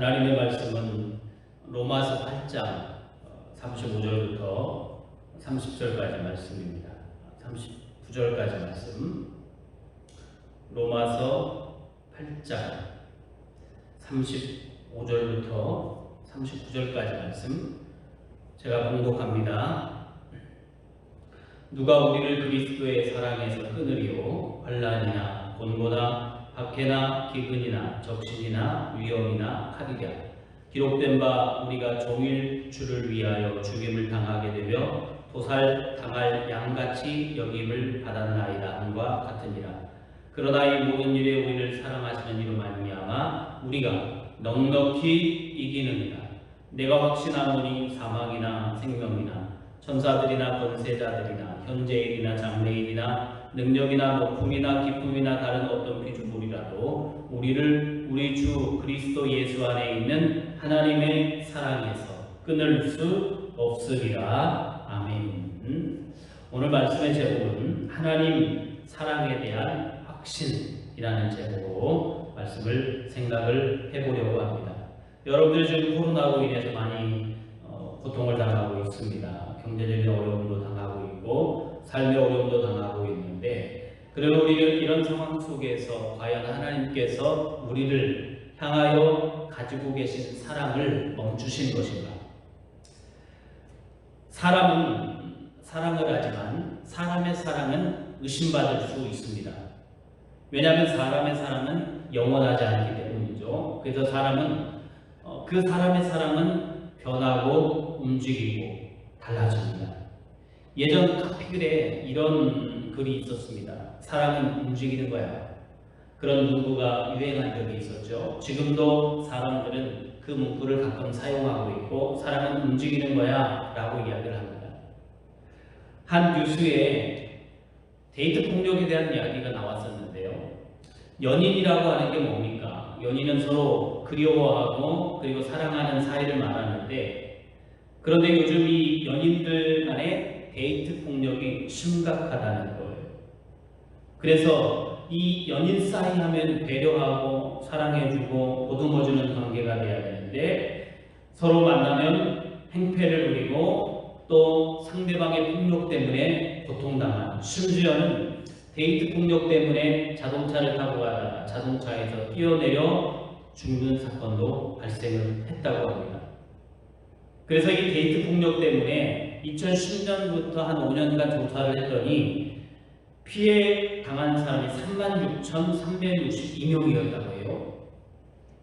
하나님의 말씀은 로마서 8장 35절부터 30절까지 말씀입니다. 39절까지 말씀. 로마서 8장 35절부터 39절까지 말씀. 제가 봉독합니다. 누가 우리를 그리스도의 사랑에서 끊으리요? 환난이나 곤고나 박해나 기근이나 적신이나 위험이나 칼이랴. 기록된 바 우리가 종일 주를 위하여 죽임을 당하게 되며 도살 당할 양같이 여김을 받았나이다 함과 같으니라. 그러나 이 모든 일에 우리를 사랑하시는 이로 말미암아 우리가 넉넉히 이기느니라. 내가 확신하노니 사망이나 생명이나 천사들이나 권세자들이나 현재일이나 장래일이나 능력이나 높음이나 기쁨이나 다른 어떤 피조물이라도 우리를 우리 주 그리스도 예수 안에 있는 하나님의 사랑에서 끊을 수 없으리라. 아멘. 오늘 말씀의 제목은 하나님 사랑에 대한 확신이라는 제목으로 말씀을 생각을 해보려고 합니다. 여러분들 지금 코로나로 인해서 많이 고통을 당하고 있습니다. 경제적인 어려움도 당하고 있고 삶의 어려움도 당하고 있는데, 그리고 우리는 이런 상황 속에서 과연 하나님께서 우리를 향하여 가지고 계신 사랑을 멈추신 것인가? 사람은 사랑을 하지만 사람의 사랑은 의심받을 수 있습니다. 왜냐하면 사람의 사랑은 영원하지 않기 때문이죠. 그래서 사람은 그 사람의 사랑은 변하고 움직이고 달라집니다. 예전 카피글에 이런 글이 있었습니다. 사랑은 움직이는 거야. 그런 문구가 유행한 적이 있었죠. 지금도 사람들은 그 문구를 가끔 사용하고 있고 사랑은 움직이는 거야 라고 이야기를 합니다. 한 뉴스에 데이트 폭력에 대한 이야기가 나왔었는데요. 연인이라고 하는 게 뭡니까? 연인은 서로 그리워하고 그리고 사랑하는 사이를 말하는데, 그런데 요즘 이 연인들 간의 데이트 폭력이 심각하다는 거예요. 그래서 이 연인 사이 하면 배려하고 사랑해주고 보듬어주는 관계가 돼야 되는데, 서로 만나면 행패를 부리고 또 상대방의 폭력 때문에 고통당하는, 심지어는 데이트 폭력 때문에 자동차를 타고 가다가 자동차에서 뛰어내려 죽는 사건도 발생을 했다고 합니다. 그래서 이 데이트 폭력 때문에 2010년부터 한 5년간 조사를 했더니 피해 당한 사람이 36,362명이었다고 해요.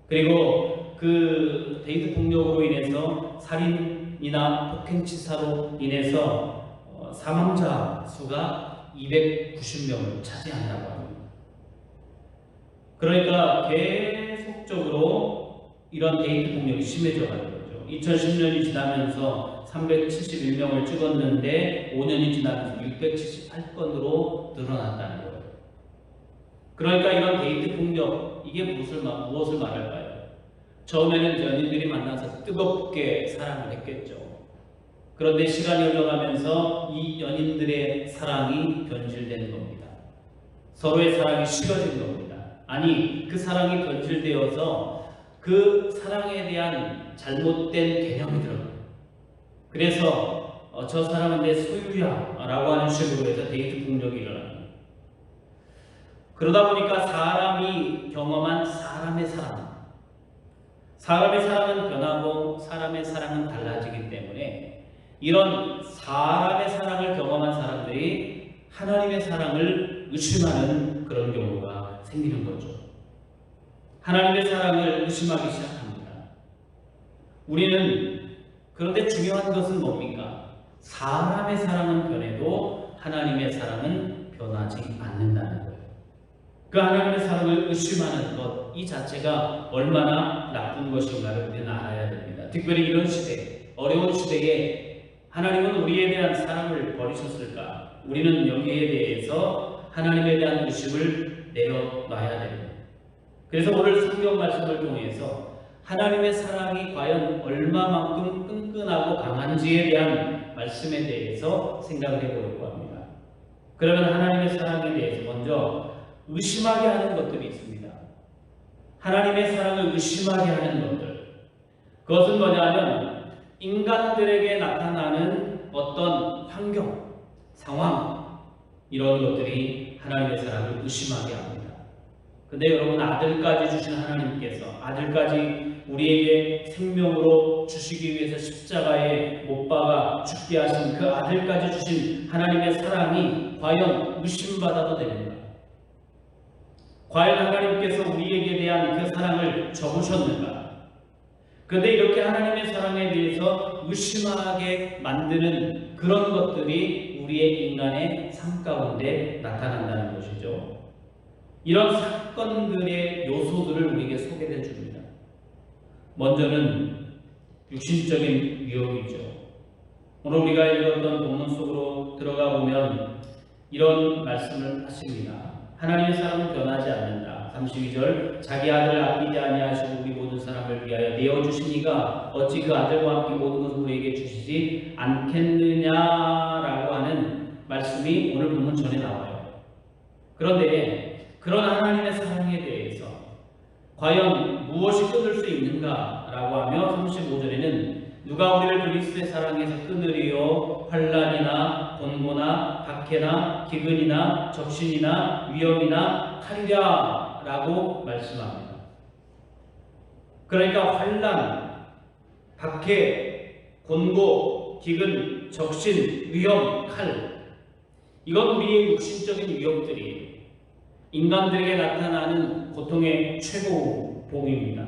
그리고 그 데이트 폭력으로 인해서 살인이나 폭행치사로 인해서 사망자 수가 290명을 차지한다고 합니다. 그러니까 계속적으로 이런 데이트 폭력이 심해져가지고 2010년이 지나면서 371명을 찍었는데 5년이 지나면서 678건으로 늘어났다는 거예요. 그러니까 이런 데이트 폭력, 이게 무엇을 말할까요? 처음에는 연인들이 만나서 뜨겁게 사랑을 했겠죠. 그런데 시간이 흘러가면서 이 연인들의 사랑이 변질되는 겁니다. 서로의 사랑이 식어진 겁니다. 아니, 그 사랑이 변질되어서 그 사랑에 대한 잘못된 개념이 들어요. 그래서 저 사람은 내 소유야 라고 하는 식으로 해서 데이트 폭력이 일어납니다. 그러다 보니까 사람이 경험한 사람의 사랑은 변하고 사람의 사랑은 달라지기 때문에 이런 사람의 사랑을 경험한 사람들이 하나님의 사랑을 의심하는 그런 경우가 생기는 거죠. 하나님의 사랑을 의심하기 시작합니다. 우리는, 그런데 중요한 것은 뭡니까? 사람의 사랑은 변해도 하나님의 사랑은 변하지 않는다는 거예요. 그 하나님의 사랑을 의심하는 것, 이 자체가 얼마나 나쁜 것인가를 우리는 알아야 됩니다. 특별히 이런 시대, 어려운 시대에 하나님은 우리에 대한 사랑을 버리셨을까? 우리는 여기에 대해서 하나님에 대한 의심을 내려놔야 됩니다. 그래서 오늘 성경 말씀을 통해서 하나님의 사랑이 과연 얼마만큼 끈끈하고 강한지에 대한 말씀에 대해서 생각을 해보려고 합니다. 그러면 하나님의 사랑에 대해서 먼저 의심하게 하는 것들이 있습니다. 하나님의 사랑을 의심하게 하는 것들, 그것은 뭐냐면 인간들에게 나타나는 어떤 환경, 상황 이런 것들이 하나님의 사랑을 의심하게 합니다. 근데 여러분 아들까지 주신 하나님께서 아들까지 우리에게 생명으로 주시기 위해서 십자가에 못 박아 죽게 하신 그 아들까지 주신 하나님의 사랑이 과연 의심받아도 됩니까? 과연 하나님께서 우리에게 대한 그 사랑을 접으셨는가? 그런데 이렇게 하나님의 사랑에 대해서 의심하게 만드는 그런 것들이 우리의 인간의 삶 가운데 나타난다는 것이죠. 이런 사건들의 요소들을 우리에게 소개해 줍니다. 먼저는 육신적인 위협이죠. 오늘 우리가 읽었던 본문 속으로 들어가 보면 이런 말씀을 하십니다. 하나님의 사랑은 변하지 않는다. 32절 자기 아들을 아끼지 아니하시고 우리 모든 사람을 위하여 내어주시니가 어찌 그 아들과 함께 모든 것을 우리에게 주시지 않겠느냐라고 하는 말씀이 오늘 본문 전에 나와요. 그런데 그런 하나님의 사랑에 대해서 과연 무엇이 끊을 수 있는가라고 하며 35절에는 누가 우리를 그리스도의 사랑에서 끊으리요 환난이나 곤고나 박해나 기근이나 적신이나 위험이나 칼이랴 라고 말씀합니다. 그러니까 환난, 박해, 곤고, 기근, 적신, 위험, 칼 이건 우리의 육신적인 위협들이에요. 인간들에게 나타나는 고통의 최고 복입니다.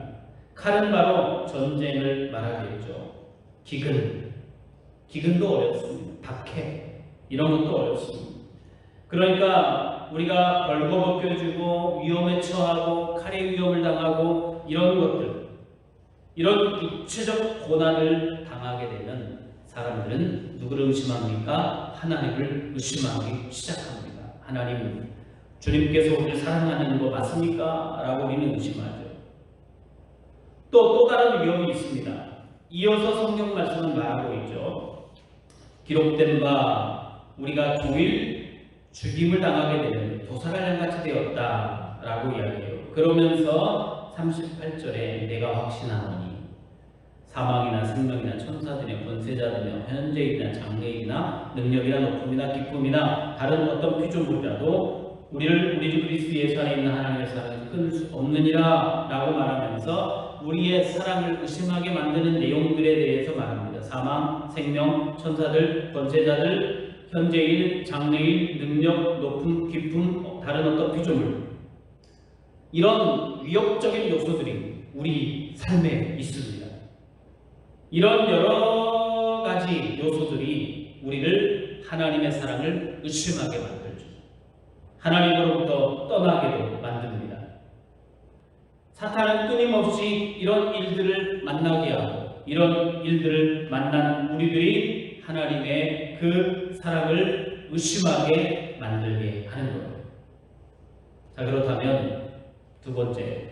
칼은 바로 전쟁을 말하겠죠. 기근도 어렵습니다. 박해 이런 것도 어렵습니다. 그러니까 우리가 벌거벗겨지고 위험에 처하고 칼의 위험을 당하고 이런 것들, 이런 육체적 고난을 당하게 되면 사람들은 누구를 의심합니까? 하나님을 의심하기 시작합니다. 하나님, 주님께서 우리를 사랑하는 거 맞습니까? 라고 우리는 의심하죠. 또 다른 위험이 있습니다. 이어서 성경 말씀은 말하고 있죠. 기록된 바 우리가 종일 죽임을 당하게 되는 도살할 양같이 되었다 라고 이야기해요. 그러면서 38절에 내가 확신하노니 사망이나 생명이나 천사들이나 권세자들이나 현재이나 장래이나 능력이나 높음이나 기쁨이나 다른 어떤 피조물이라도 우리 그리스도 예수 안에 있는 하나님의 사랑을 끊을 수 없느니라 라고 말하면서 우리의 사랑을 의심하게 만드는 내용들에 대해서 말합니다. 사망, 생명, 천사들, 권세자들, 현재일, 장래일, 능력, 높음, 기쁨, 다른 어떤 피조물 이런 위협적인 요소들이 우리 삶에 있습니다. 이런 여러 가지 요소들이 우리를 하나님의 사랑을 의심하게 만들죠. 하나님으로부터 떠나게도 만듭니다. 사탄은 끊임없이 이런 일들을 만나게 하고 이런 일들을 만난 우리들이 하나님의 그 사랑을 의심하게 만들게 하는 거예요. 자, 그렇다면 두 번째,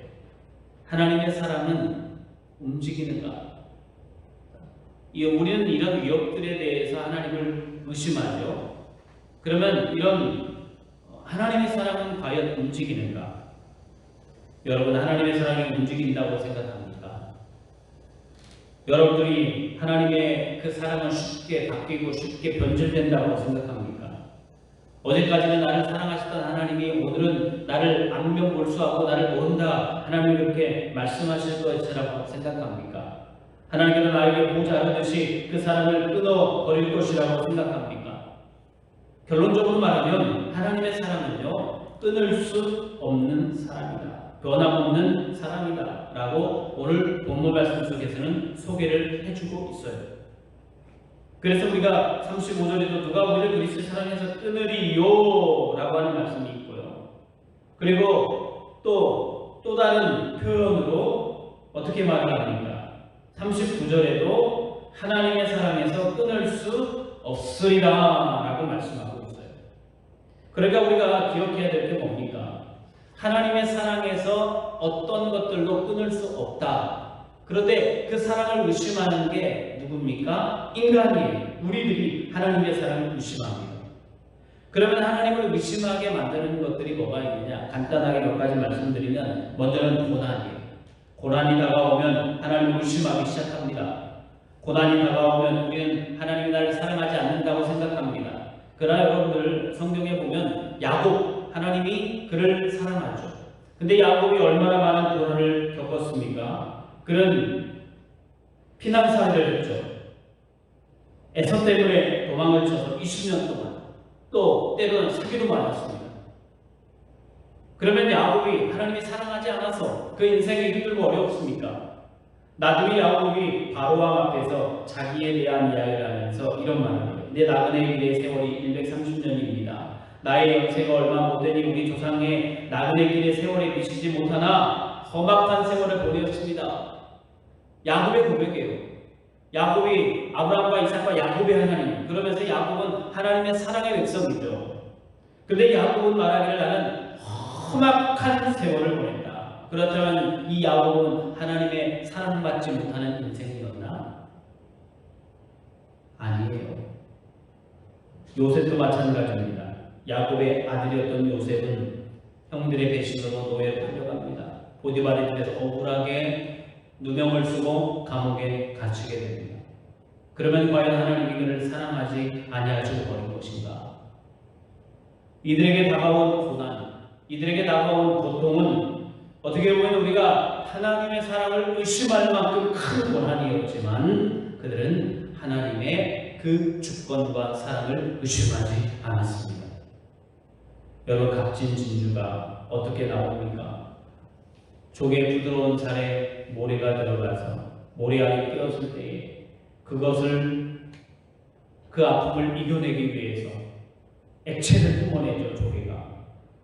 하나님의 사랑은 움직이는가? 우리는 이런 위협들에 대해서 하나님을 의심하죠. 그러면 이런 하나님의 사랑은 과연 움직이는가? 여러분, 하나님의 사랑이 움직인다고 생각합니까? 여러분들이 하나님의 그 사랑은 쉽게 바뀌고 쉽게 변질된다고 생각합니까? 어제까지는 나를 사랑하셨던 하나님이 오늘은 나를 안면 몰수하고 나를 모른다, 하나님이 그렇게 말씀하실 것이라고 생각합니까? 하나님께서 나에게 모자르듯이 그 사랑을 끊어버릴 것이라고 생각합니까? 결론적으로 말하면 하나님의 사랑은요, 끊을 수 없는 사랑이다, 변함없는 사랑이다 라고 오늘 본문 말씀 속에서는 소개를 해주고 있어요. 그래서 우리가 35절에도 누가 우리를 그리스도 사랑해서 끊으리요 라고 하는 말씀이 있고요. 그리고 또 다른 표현으로 어떻게 말을 합니까? 39절에도 하나님의 사랑에서 끊을 수 없으리라 라고 말씀하고 있어요. 그러니까 우리가 기억해야 될 게 뭡니까? 하나님의 사랑에서 어떤 것들도 끊을 수 없다. 그런데 그 사랑을 의심하는 게 누굽니까? 인간이에요. 우리들이 하나님의 사랑을 의심합니다. 그러면 하나님을 의심하게 만드는 것들이 뭐가 있느냐? 간단하게 몇 가지 말씀드리면, 먼저는 고난이에요. 고난이 다가오면 하나님을 의심하기 시작합니다. 고난이 다가오면 우리는 하나님이 나를 사랑하지 않는다고 생각합니다. 그러나 여러분들 성경에 보면 야곱, 하나님이 그를 사랑하죠. 근데 야곱이 얼마나 많은 고난을 겪었습니까? 그는 피난살이를 했죠. 에서 때문에 도망을 쳐서 20년 동안, 또 때로는 사기도 맞았습니다. 그러면 야곱이 하나님이 사랑하지 않아서 그 인생이 힘들고 어렵습니까? 나중에 야곱이 바로왕 앞에서 자기에 대한 이야기를 하면서 이런 말을 해요. 내 나그네 길의 세월이 130년입니다. 나의 연세가 얼마 못되니 우리 조상의 나그네 길의 세월에 미치지 못하나 험악한 세월을 보내었습니다. 야곱의 고백이에요. 야곱이 아브라함과 이삭과 야곱의 하나님, 그러면서 야곱은 하나님의 사랑의 백성이죠. 그런데 야곱은 말하기를 나는 험악한 세월을 보냈다. 그렇다면 이 야곱은 하나님의 사랑받지 못하는 인생이었나? 아니에요. 요셉도 마찬가지입니다. 야곱의 아들이었던 요셉은 형들의 배신으로 노예로 팔려갑니다. 보디발의 집에서 억울하게 누명을 쓰고 감옥에 갇히게 됩니다. 그러면 과연 하나님이 그를 사랑하지 아니하시고 버린 것인가? 이들에게 다가온 고난, 이들에게 다가온 고통은 어떻게 보면 우리가 하나님의 사랑을 의심할 만큼 큰 고난이었지만 그들은 하나님의 그 주권과 사랑을 의심하지 않았습니다. 여러분, 값진 진주가 어떻게 나옵니까? 조개 부드러운 살에 모래가 들어가서 모래 안에 끼었을 때에 그것을 그 아픔을 이겨내기 위해서 액체를 뿜어내죠, 조개가.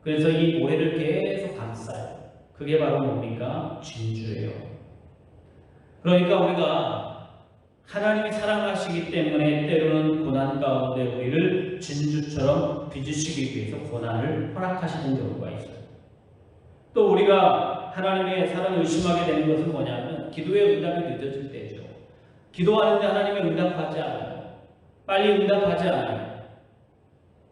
그래서 이 모래를 계속 감싸요. 그게 바로 뭡니까? 진주예요. 그러니까 우리가 하나님이 사랑하시기 때문에 때로는 고난 가운데 우리를 진주처럼 빚으시기 위해서 고난을 허락하시는 경우가 있어요. 또 우리가 하나님의 사랑을 의심하게 되는 것은 뭐냐면 기도의 응답이 늦어질 때죠. 기도하는데 하나님의 응답하지 않아요. 빨리 응답하지 않아요.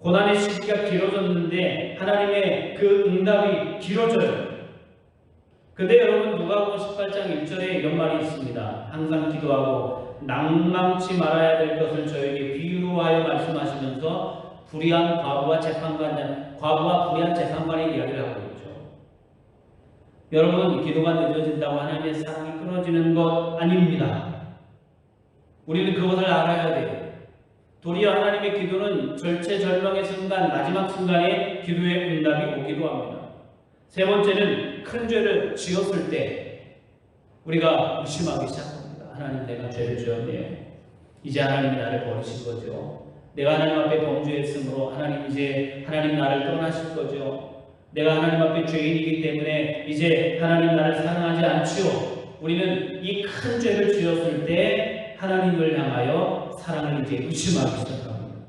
고난의 시기가 길어졌는데 하나님의 그 응답이 길어져요. 근데 여러분, 누가복음 18장 1절에 이런 말이 있습니다. 항상 기도하고 낭망치 말아야 될 것을 저에게 비유로 하여 말씀하시면서 과부와 불의한 재판관의 이야기를 하고 있죠. 여러분, 기도가 늦어진다고 하나님의 사랑이 끊어지는 것 아닙니다. 우리는 그것을 알아야 돼요. 도리어 하나님의 기도는 절체절명의 순간, 마지막 순간에 기도의 응답이 오기도 합니다. 세 번째는 큰 죄를 지었을 때 우리가 의심하기 시작합니다. 하나님, 내가 죄를 지었네요. 이제 하나님이 나를 버리신 거죠. 내가 하나님 앞에 범죄했으므로 하나님 나를 떠나실 거죠. 내가 하나님 앞에 죄인이기 때문에 이제 하나님 나를 사랑하지 않지요. 우리는 이 큰 죄를 지었을 때 하나님을 향하여 사랑을 이제 의심하기 시작합니다.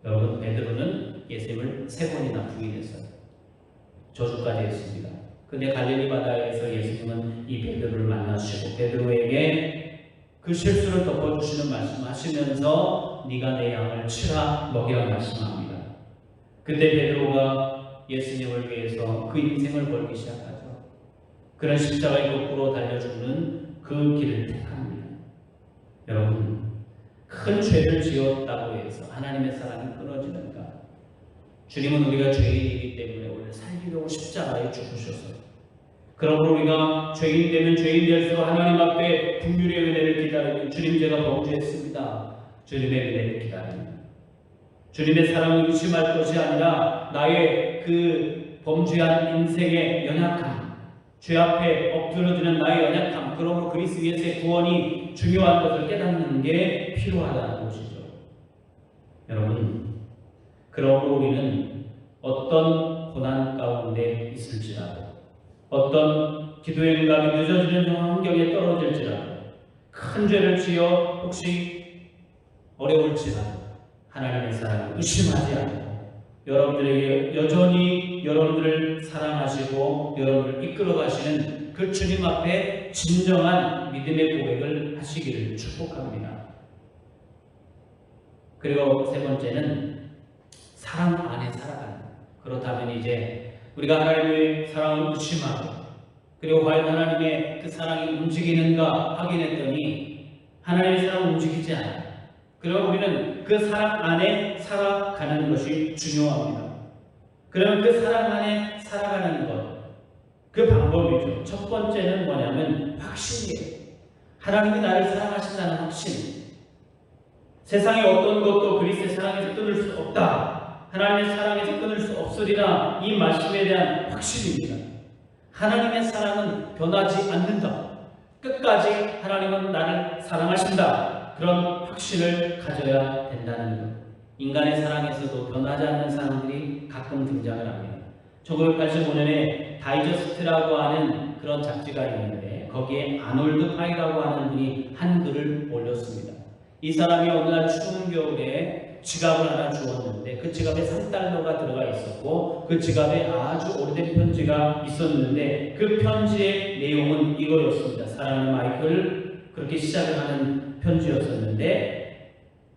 여러분, 베드로는 예수님을 3번이나 부인했어요. 저주까지 했습니다. 근데 갈릴리 바다에서 예수님은 이 베드로를 만나시고 베드로에게 그 실수를 덮어주시는 말씀하시면서 네가 내 양을 치라 먹이라 말씀합니다. 그때 베드로가 예수님을 위해서 그 인생을 걸기 시작하죠. 그런 십자가의 거꾸로 달려 죽는 그 길을 택합니다. 여러분, 큰 죄를 지었다고 해서 하나님의 사랑이 끊어지는가? 주님은 우리가 죄인이기 때문에 우리를 살리려고 십자가에 죽으셨어요. 그러므로 우리가 죄인 되면 죄인 될수록 하나님 앞에 긍휼의 은혜를 기다리는 주님, 제가 범죄했습니다. 주님의 은혜를 기다립니다. 주님의 사랑을 의심할 것이 아니라 나의 그 범죄한 인생의 연약함, 죄 앞에 엎드러지는 나의 연약함, 그러므로 그리스도 예수의 구원이 중요한 것을 깨닫는 게 필요하다는 것이죠. 여러분, 그러므로 우리는 어떤 고난 가운데 있을지라도, 어떤 기도의 응답이 늦어지는 환경에 떨어질지라도, 큰 죄를 지어 혹시 어려울지라도 하나님의 사랑을 의심하지 않고 여러분들에게 여전히 여러분들을 사랑하시고 여러분을 이끌어 가시는 그 주님 앞에 진정한 믿음의 고백을 하시기를 축복합니다. 그리고 세 번째는 사랑 안에 살아가는. 그렇다면 이제 우리가 하나님의 사랑을 의심하고 그리고 과연 하나님의 그 사랑이 움직이는가 확인했더니 하나님의 사랑은 움직이지 않아요. 그럼 우리는 그 사랑 안에 살아가는 것이 중요합니다. 그러면 그 사랑 안에 살아가는 것, 그 방법이죠. 첫 번째는 뭐냐면 확신이에요. 하나님이 나를 사랑하신다는 확신. 세상의 어떤 것도 그리스도의 사랑에서 끊을 수 없다. 하나님의 사랑에서 끊을 수 없으리라. 이 말씀에 대한 확신입니다. 하나님의 사랑은 변하지 않는다. 끝까지 하나님은 나를 사랑하신다. 그런 확신을 가져야 된다는 것. 인간의 사랑에서도 변하지 않는 사람들이 가끔 등장을 합니다. 1985년에 다이저스트라고 하는 그런 잡지가 있는데 거기에 아놀드 파이라고 하는 분이 한 글을 올렸습니다. 이 사람이 어느 날 추운 겨울에 지갑을 하나 주었는데 그 지갑에 $3가 들어가 있었고 그 지갑에 아주 오래된 편지가 있었는데 그 편지의 내용은 이거였습니다. 사랑하는 마이클, 그렇게 시작을 하는 편지였었는데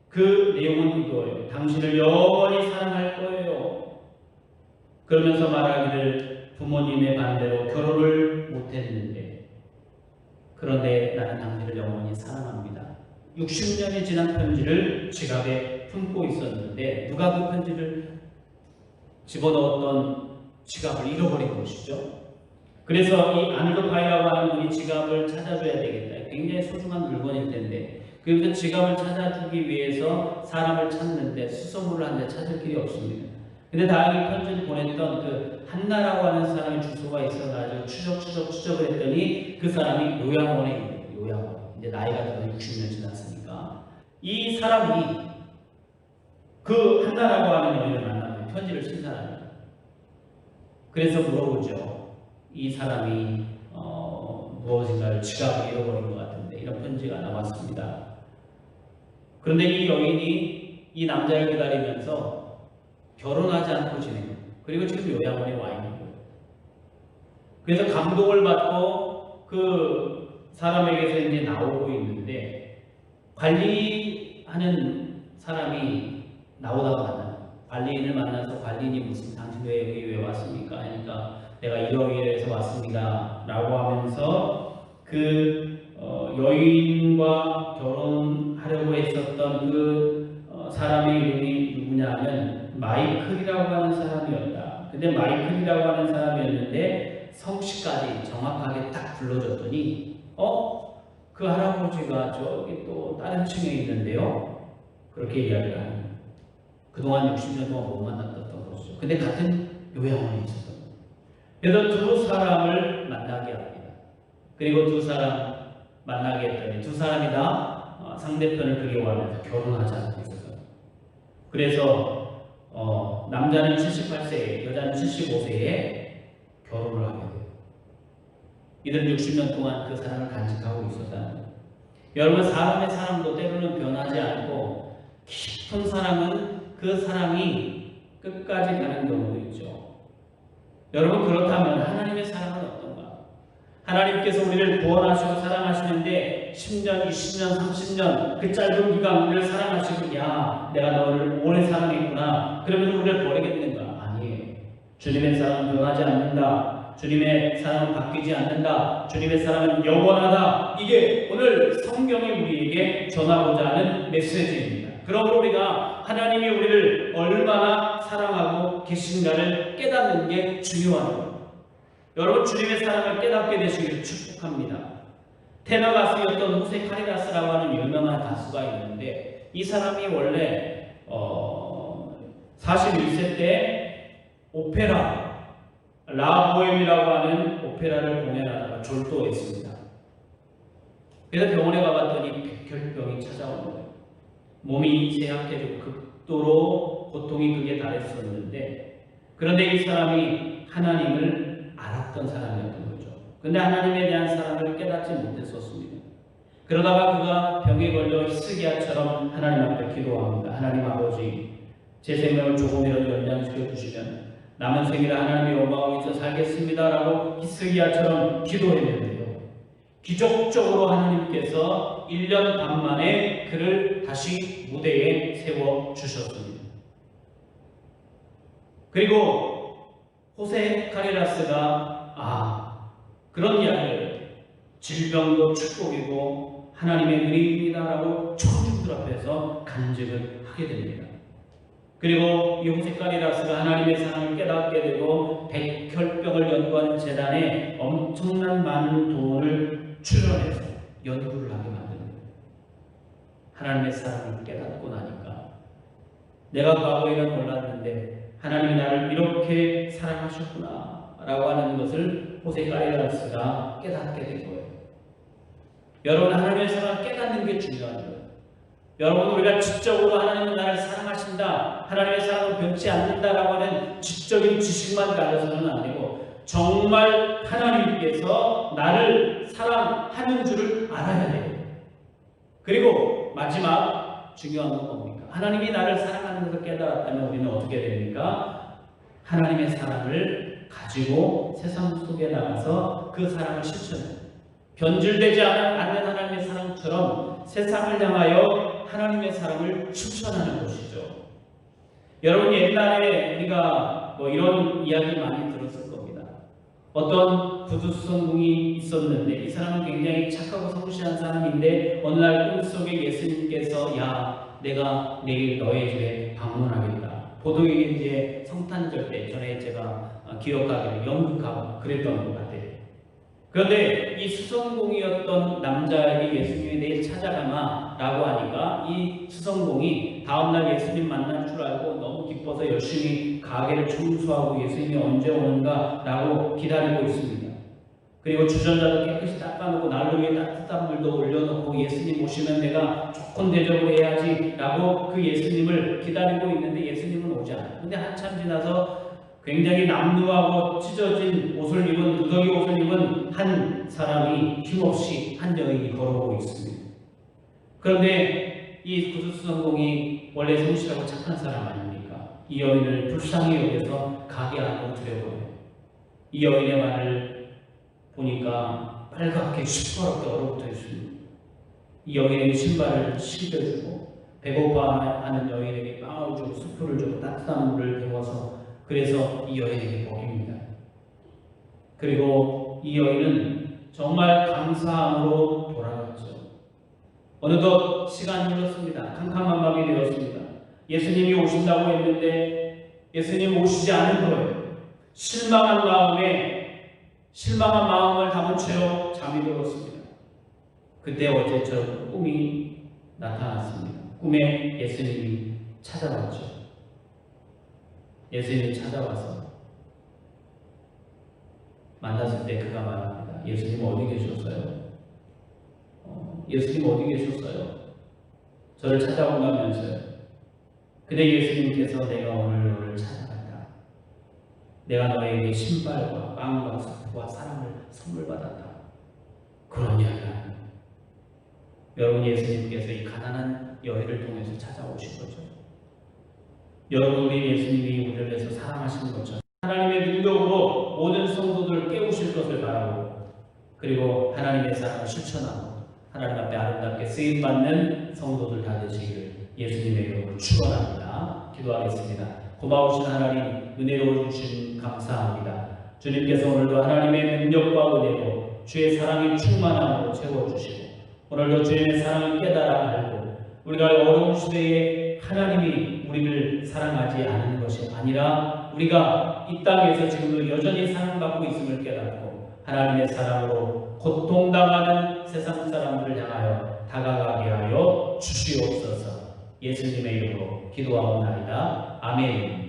그 내용은 이거예요. 당신을 영원히 사랑할 거예요. 그러면서 말하기를 부모님의 반대로 결혼을 못했는데 그런데 나는 당신을 영원히 사랑합니다. 60년이 지난 편지를 지갑에 품고 있었는데 누가 그 편지를 집어넣었던 지갑을 잃어버린 것이죠. 그래서 이 아놀드 파이라고 하는 분이 지갑을 찾아줘야 되겠다. 굉장히 소중한 물건일 텐데 그래서 지갑을 찾아주기 위해서 사람을 찾는데 수소문을 하는데 찾을 길이 없습니다. 근데 다행히 편지를 보냈던 그 한나라고 하는 사람의 주소가 있어가지고 추적을 했더니 그 사람이 요양원에 있는 거예요. 요양원. 이제 나이가 들어 60년 지났으니까 이 사람이 그 한나라고 하는 여인을 만나면 편지를 쓴 사람이에요. 그래서 물어보죠. 이 사람이 무엇인가를 지갑을 잃어버린 것 같은데 이런 편지가 나왔습니다. 그런데 이 여인이 이 남자를 기다리면서 결혼하지 않고 지내고 그리고 지금 요양원에 와 있는 거예요. 그래서 감동을 받고 그 사람에게서 이제 나오고 있는데 관리하는 사람이 나오다가 만나요. 관리인을 만나서 관리인이 무슨 당신 왜 여기 왔습니까? 하니까 내가 이러이러해서 왔습니다. 라고 하면서 그 여인과 결혼하려고 했었던 그 사람의 이름이 누구냐면 마이클이라고 하는 사람이었다. 근데 마이클이라고 하는 사람이었는데 성씨까지 정확하게 딱 불러줬더니 그 할아버지가 저기 또 다른 층에 있는데요. 그렇게 이야기를 합니다. 그동안 60년 동안 못 만났던 것이죠. 근데 같은 요양원에 있었던 거예요. 그래서 두 사람을 만나게 합니다. 그리고 두 사람 만나게 했더니 두 사람이 다 상대편을 그리워하면서 결혼하지 않고 있었어요. 그래서 남자는 78세에 여자는 75세에 결혼을 하게 돼요. 이들은 60년 동안 그 사랑을 간직하고 있었다는 거예요. 여러분 사람의 사랑도 때로는 변하지 않고 깊은 사랑은 그 사랑이 끝까지 가는 경우도 있죠. 여러분 그렇다면 하나님의 사랑은 어떤가? 하나님께서 우리를 구원하시고 사랑하시는데 10년, 20년, 30년 그 짧은 기간 우리를 사랑하시고 야 내가 너를 오래 사랑했구나 그러면 우리를 버리겠는가? 아니에요. 주님의 사랑은 변하지 않는다. 주님의 사랑은 바뀌지 않는다. 주님의 사랑은 영원하다. 이게 오늘 성경이 우리에게 전하고자 하는 메시지입니다. 그러므로 우리가 하나님이 우리를 얼마나 사랑하고 계신가를 깨닫는 게 중요한 거예요. 여러분 주님의 사랑을 깨닫게 되시길 축복합니다. 테너 가수였던 호세 카리라스라고 하는 유명한 가수가 있는데 이 사람이 원래 41세 때 오페라 라 보엠이라고 하는 오페라를 공연하다가 졸도했습니다. 그래서 병원에 가봤더니 백혈병이 찾아온 거예요. 몸이 쇠약해지고 극도로 고통이 극에 달했었는데 그런데 이 사람이 하나님을 알았던 사람이었던 거죠. 근데 하나님에 대한 사랑을 깨닫지 못했었습니다. 그러다가 그가 병에 걸려 히스기야처럼 하나님 앞에 기도합니다. 하나님 아버지 제 생명을 조금이라도 연장시켜 주시면 남은 생일을 하나님의 영광을 위해서 살겠습니다 라고 히스기야처럼 기도했는데요. 기적적으로 하나님께서 1년 반 만에 그를 다시 무대에 세워주셨습니다. 그리고 호세 카리라스가 그런 이야기를 질병도 축복이고 하나님의 은혜입니다라고 천주들 앞에서 간증을 하게 됩니다. 그리고 이 호세카리라스가 하나님의 사랑을 깨닫게 되고 백혈병을 연구하는 재단에 엄청난 많은 돈을 출연해서 연구를 하게 만듭니다. 하나님의 사랑을 깨닫고 나니까 내가 과거에는 몰랐는데 하나님이 나를 이렇게 사랑하셨구나 라고 하는 것을 호세카리라스가 깨닫게 된 거예요. 여러분, 하나님의 사랑을 깨닫는 게 중요한 거예요. 여러분, 우리가 지적으로 하나님은 나를 사랑하신다, 하나님의 사랑은 변치 않는다라고 하는 지적인 지식만 가져서는 안 되고 정말 하나님께서 나를 사랑하는 줄을 알아야 돼요. 그리고 마지막 중요한 건 뭡니까? 하나님이 나를 사랑하는 것을 깨달았다면 우리는 어떻게 됩니까? 하나님의 사랑을 가지고 세상 속에 나가서 그 사랑을 실천해요. 변질되지 않는 하나님의 사랑처럼 세상을 향하여 하나님의 사랑을 실천하는 것이죠. 여러분, 옛날에 우리가 이런 이야기 많이 들었을 겁니다. 어떤 구두수성궁이 있었는데 이 사람은 굉장히 착하고 성실한 사람인데 어느 날 꿈속에 예수님께서 야, 내가 내일 너의 집에 방문하겠다. 보통이 이제 성탄절 때 전에 제가 기억하기로 연극하고 그랬던 것 같아요. 그런데 이 수성공이었던 남자에게 예수님이 내일 찾아가마 라고 하니까 이 수성공이 다음날 예수님 만날 줄 알고 너무 기뻐서 열심히 가게를 청소하고 예수님이 언제 오는가 라고 기다리고 있습니다. 그리고 주전자도 깨끗이 닦아놓고 난로 위에 따뜻한 물도 올려놓고 예수님 오시면 내가 좋은 대접을 해야지 라고 그 예수님을 기다리고 있는데 예수님은 오지 않아요. 근데 한참 지나서 굉장히 남루하고 찢어진 옷을 입은 누더기 옷을 입은 한 사람이 힘없이 한 여인이 걸어오고 있습니다. 그런데 이 구두수성공이 원래 성실하고 착한 사람 아닙니까? 이 여인을 불쌍히 여겨서 가게 안으로 들여보내요. 이 여인의 말을 보니까 빨갛게 시퍼렇게 얼어붙어 있습니다. 이 여인에게 신발을 신겨주고 배고파하는 여인에게 빵을 주고 수프를 주고 따뜻한 물을 데워서 그래서 이 여인에게 먹입니다. 그리고 이 여인은 정말 감사함으로 돌아갔죠. 어느덧 시간이 흘렀습니다. 캄캄한 밤이 되었습니다. 예수님이 오신다고 했는데 예수님 오시지 않은 거예요. 실망한 마음을 담은 채로 잠이 들었습니다. 그때 어제처럼 꿈이 나타났습니다. 꿈에 예수님이 찾아왔죠. 예수님이 찾아와서 만났을 때 그가 말합니다. 예수님 어디 계셨어요? 예수님 어디 계셨어요? 저를 찾아온다면서요. 근데 예수님께서 내가 오늘 너를 찾아간다. 내가 너에게 신발과 빵과 수프와 사랑을 선물 받았다. 그런 이야기를 합니다. 여러분, 예수님께서 이 가난한 여인을 통해서 찾아오신 거죠. 여러분, 우리 예수님이 우리를 위해서 사랑하시는 것처럼 하나님의 능력으로 모든 성도들을 깨우실 것을 바라고 그리고 하나님의 사랑을 실천하고 하나님 앞에 아름답게 쓰임받는 성도들 다 되시기를 예수님의 이름으로 축원합니다. 기도하겠습니다. 고마우신 하나님, 은혜로 주신 감사합니다. 주님께서 오늘도 하나님의 능력과 은혜로 주의 사랑이 충만함으로 채워주시고 오늘도 주님의 사랑을 깨달아 알고 우리가 어려운 시대에 하나님이 우리를 사랑하지 않는 것이 아니라 우리가 이 땅에서 지금도 여전히 사랑받고 있음을 깨닫고 하나님의 사랑으로 고통당하는 세상 사람들을 향하여 다가가게 하여 주시옵소서. 예수님의 이름으로 기도하옵나이다. 아멘.